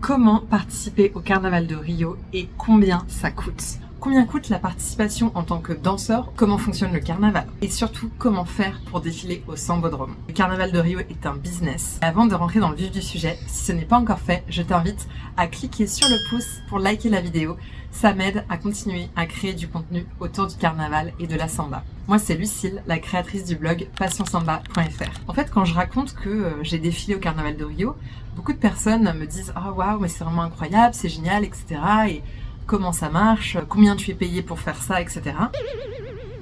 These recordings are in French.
Comment participer au Carnaval de Rio et combien ça coûte? Combien coûte la participation en tant que danseur? Comment fonctionne le carnaval? Et surtout, comment faire pour défiler au Sambodrome? Le Carnaval de Rio est un business. Avant de rentrer dans le vif du sujet, si ce n'est pas encore fait, je t'invite à cliquer sur le pouce pour liker la vidéo. Ça m'aide à continuer à créer du contenu autour du carnaval et de la samba. Moi, c'est Lucille, la créatrice du blog passionsamba.fr. En fait, quand je raconte que j'ai défilé au Carnaval de Rio, beaucoup de personnes me disent « Ah waouh, mais c'est vraiment incroyable, c'est génial, etc. » et comment ça marche, combien tu es payé pour faire ça, etc.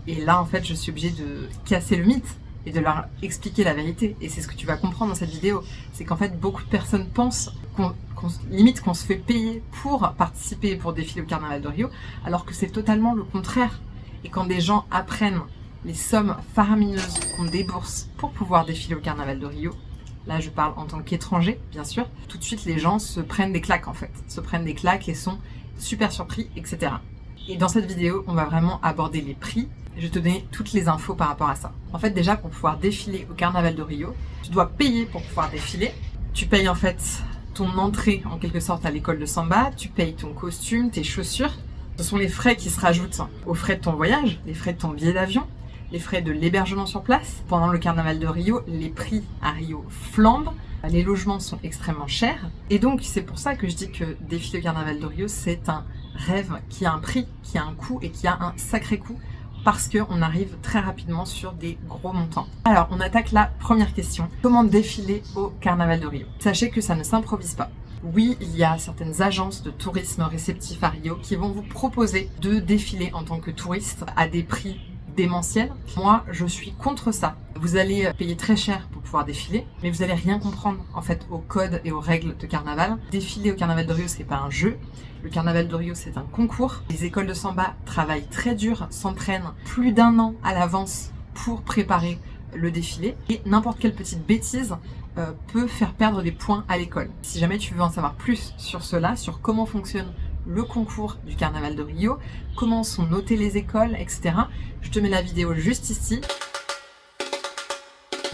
Et là, en fait, je suis obligée de casser le mythe et de leur expliquer la vérité. Et c'est ce que tu vas comprendre dans cette vidéo. C'est qu'en fait, beaucoup de personnes pensent qu'on se fait payer pour participer, pour défiler au Carnaval de Rio, alors que c'est totalement le contraire. Et quand des gens apprennent les sommes faramineuses qu'on débourse pour pouvoir défiler au Carnaval de Rio, là je parle en tant qu'étranger, bien sûr, tout de suite les gens se prennent des claques en fait. Se prennent des claques et sont super surpris, etc. Et dans cette vidéo, on va vraiment aborder les prix. Je vais te donner toutes les infos par rapport à ça. En fait, déjà, pour pouvoir défiler au Carnaval de Rio, tu dois payer pour pouvoir défiler. Tu payes en fait ton entrée, en quelque sorte, à l'école de samba. Tu payes ton costume, tes chaussures. Ce sont les frais qui se rajoutent aux frais de ton voyage, les frais de ton billet d'avion, les frais de l'hébergement sur place. Pendant le Carnaval de Rio, les prix à Rio flambent. Les logements sont extrêmement chers. Et donc, c'est pour ça que je dis que défiler au Carnaval de Rio, c'est un rêve qui a un prix, qui a un coût et qui a un sacré coût parce qu'on arrive très rapidement sur des gros montants. Alors, on attaque la première question. Comment défiler au Carnaval de Rio? Sachez que ça ne s'improvise pas. Oui, il y a certaines agences de tourisme réceptifs à Rio qui vont vous proposer de défiler en tant que touriste à des prix démentiels. Moi, je suis contre ça. Vous allez payer très cher pour pouvoir défiler, mais vous allez rien comprendre en fait aux codes et aux règles de carnaval. Défiler au Carnaval de Rio, c'est pas un jeu. Le Carnaval de Rio, c'est un concours. Les écoles de samba travaillent très dur, s'entraînent plus d'1 an à l'avance pour préparer le défilé. Et n'importe quelle petite bêtise peut faire perdre des points à l'école. Si jamais tu veux en savoir plus sur cela, sur comment fonctionne le concours du Carnaval de Rio, comment sont notées les écoles, etc. Je te mets la vidéo juste ici.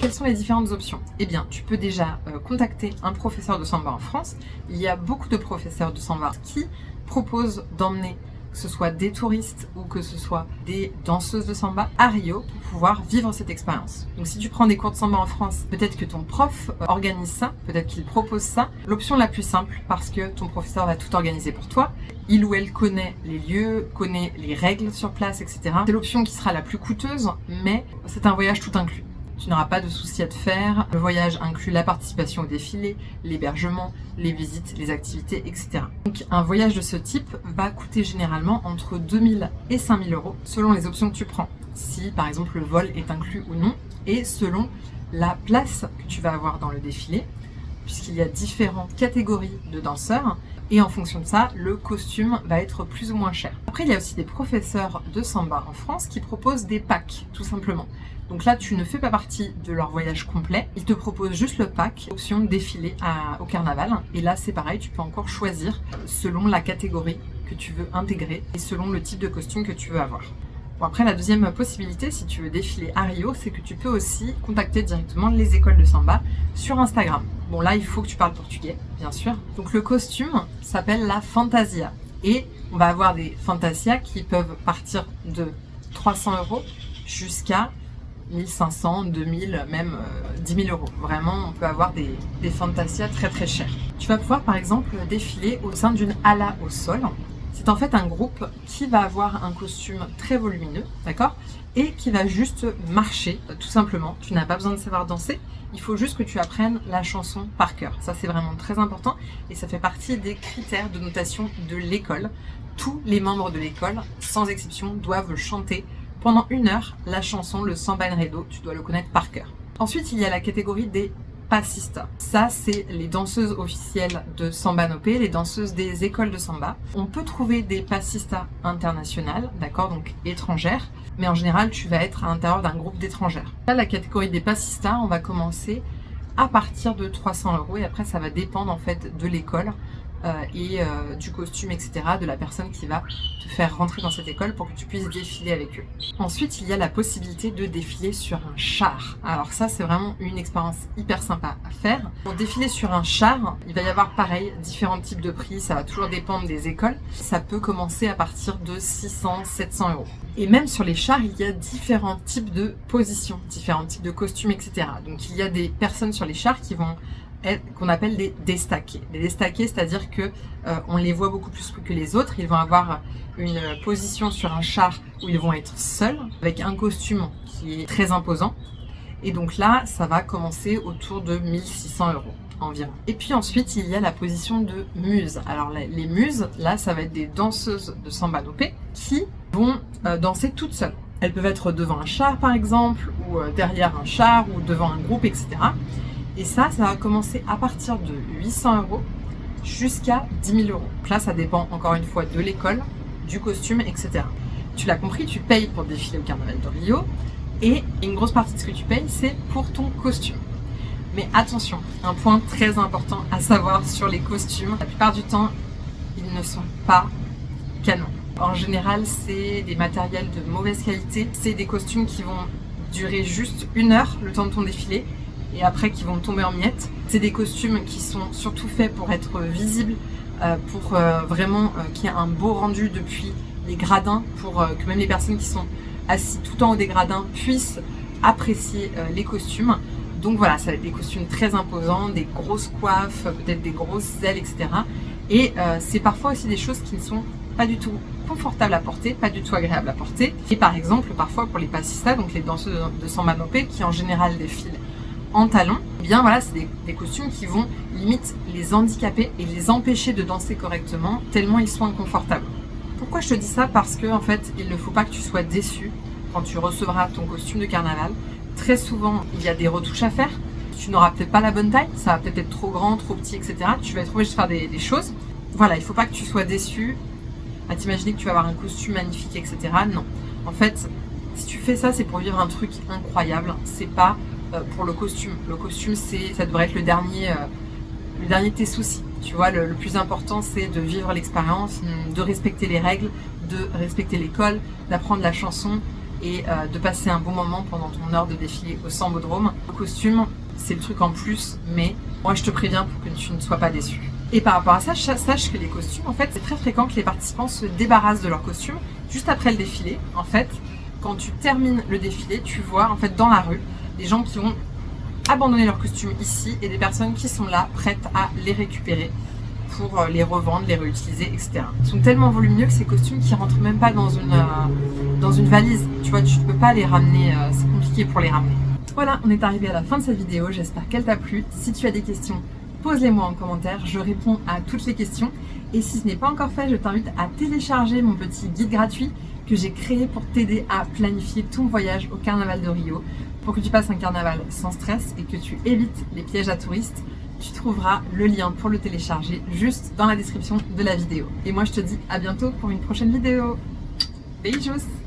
Quelles sont les différentes options? Eh bien, tu peux déjà contacter un professeur de samba en France. Il y a beaucoup de professeurs de samba qui proposent d'emmener que ce soit des touristes ou que ce soit des danseuses de samba à Rio pour pouvoir vivre cette expérience. Donc si tu prends des cours de samba en France, peut-être que ton prof organise ça, peut-être qu'il propose ça. L'option la plus simple, parce que ton professeur va tout organiser pour toi, il ou elle connaît les lieux, connaît les règles sur place, etc. C'est l'option qui sera la plus coûteuse, mais c'est un voyage tout inclus. Tu n'auras pas de souci à te faire. Le voyage inclut la participation au défilé, l'hébergement, les visites, les activités, etc. Donc un voyage de ce type va coûter généralement entre 2000 et 5000 euros selon les options que tu prends. Si par exemple le vol est inclus ou non et selon la place que tu vas avoir dans le défilé, puisqu'il y a différentes catégories de danseurs. Et en fonction de ça, le costume va être plus ou moins cher. Après, il y a aussi des professeurs de samba en France qui proposent des packs, tout simplement. Donc là, tu ne fais pas partie de leur voyage complet. Ils te proposent juste le pack, option défilé au carnaval. Et là, c'est pareil, tu peux encore choisir selon la catégorie que tu veux intégrer et selon le type de costume que tu veux avoir. Bon, après, la deuxième possibilité, si tu veux défiler à Rio, c'est que tu peux aussi contacter directement les écoles de samba sur Instagram. Bon, là, il faut que tu parles portugais, bien sûr. Donc, le costume s'appelle la fantasia. Et on va avoir des fantasias qui peuvent partir de 300 euros jusqu'à 1500, 2000, même 10 000 euros. Vraiment, on peut avoir des fantasias très très chères. Tu vas pouvoir, par exemple, défiler au sein d'une hala au sol. C'est en fait un groupe qui va avoir un costume très volumineux, d'accord? Et qui va juste marcher, tout simplement. Tu n'as pas besoin de savoir danser, il faut juste que tu apprennes la chanson par cœur. Ça, c'est vraiment très important et ça fait partie des critères de notation de l'école. Tous les membres de l'école, sans exception, doivent chanter pendant 1 heure la chanson, le Samba Enredo, tu dois le connaître par cœur. Ensuite, il y a la catégorie des passistas. Ça, c'est les danseuses officielles de Samba Nopé, les danseuses des écoles de samba. On peut trouver des passistas internationales, d'accord, donc étrangères, mais en général, tu vas être à l'intérieur d'un groupe d'étrangères. Là, la catégorie des passistas, on va commencer à partir de 300 euros et après, ça va dépendre en fait de l'école du costume, etc. de la personne qui va te faire rentrer dans cette école pour que tu puisses défiler avec eux. Ensuite, il y a la possibilité de défiler sur un char. Alors ça, c'est vraiment une expérience hyper sympa à faire. Pour défiler sur un char, il va y avoir pareil, différents types de prix, ça va toujours dépendre des écoles. Ça peut commencer à partir de 600, 700 euros. Et même sur les chars, il y a différents types de positions, différents types de costumes, etc. Donc il y a des personnes sur les chars qui vont qu'on appelle des déstaqués. Des déstaqués, c'est-à-dire que on les voit beaucoup plus que les autres. Ils vont avoir une position sur un char où ils vont être seuls, avec un costume qui est très imposant. Et donc là, ça va commencer autour de 1600 euros environ. Et puis ensuite, il y a la position de muse. Alors les muses, là, ça va être des danseuses de samba nopé qui vont danser toutes seules. Elles peuvent être devant un char, par exemple, ou derrière un char, ou devant un groupe, etc. Et ça va commencer à partir de 800 euros jusqu'à 10 000 euros. Donc là, ça dépend encore une fois de l'école, du costume, etc. Tu l'as compris, tu payes pour défiler au Carnaval de Rio et une grosse partie de ce que tu payes, c'est pour ton costume. Mais attention, un point très important à savoir sur les costumes, la plupart du temps, ils ne sont pas canons. En général, c'est des matériels de mauvaise qualité, c'est des costumes qui vont durer juste 1 heure, le temps de ton défilé, et après qui vont tomber en miettes. C'est des costumes qui sont surtout faits pour être visibles, pour vraiment qu'il y ait un beau rendu depuis les gradins, pour que même les personnes qui sont assises tout en haut des gradins puissent apprécier les costumes. Donc voilà, ça va être des costumes très imposants, des grosses coiffes, peut-être des grosses ailes, etc. Et c'est parfois aussi des choses qui ne sont pas du tout confortables à porter, pas du tout agréables à porter. Et par exemple, parfois pour les passistas, donc les danseuses de samba nopé, qui en général défilent en talons, eh bien voilà, c'est des costumes qui vont limite les handicaper et les empêcher de danser correctement, tellement ils sont inconfortables. Pourquoi je te dis ça? Parce que en fait, il ne faut pas que tu sois déçu quand tu recevras ton costume de carnaval. Très souvent, il y a des retouches à faire. Tu n'auras peut-être pas la bonne taille, ça va peut-être être trop grand, trop petit, etc. Tu vas être obligé de faire des choses. Voilà, il ne faut pas que tu sois déçu à t'imaginer que tu vas avoir un costume magnifique, etc. Non. En fait, si tu fais ça, c'est pour vivre un truc incroyable. C'est pas pour le costume. Le costume, ça devrait être le dernier de tes soucis. Tu vois, le plus important, c'est de vivre l'expérience, de respecter les règles, de respecter l'école, d'apprendre la chanson et de passer un bon moment pendant ton heure de défilé au Sambodrome. Le costume, c'est le truc en plus, mais moi, je te préviens pour que tu ne sois pas déçu. Et par rapport à ça, sache que les costumes, en fait, c'est très fréquent que les participants se débarrassent de leur costume juste après le défilé. En fait, quand tu termines le défilé, tu vois, en fait, dans la rue, des gens qui ont abandonné leur costume ici et des personnes qui sont là, prêtes à les récupérer pour les revendre, les réutiliser, etc. Ils sont tellement volumineux que ces costumes qui rentrent même pas dans une valise. Tu vois, tu ne peux pas les ramener, c'est compliqué pour les ramener. Voilà, on est arrivé à la fin de cette vidéo, j'espère qu'elle t'a plu. Si tu as des questions, pose-les-moi en commentaire, je réponds à toutes les questions. Et si ce n'est pas encore fait, je t'invite à télécharger mon petit guide gratuit que j'ai créé pour t'aider à planifier ton voyage au Carnaval de Rio, pour que tu passes un carnaval sans stress et que tu évites les pièges à touristes. Tu trouveras le lien pour le télécharger juste dans la description de la vidéo. Et moi je te dis à bientôt pour une prochaine vidéo. Beijos!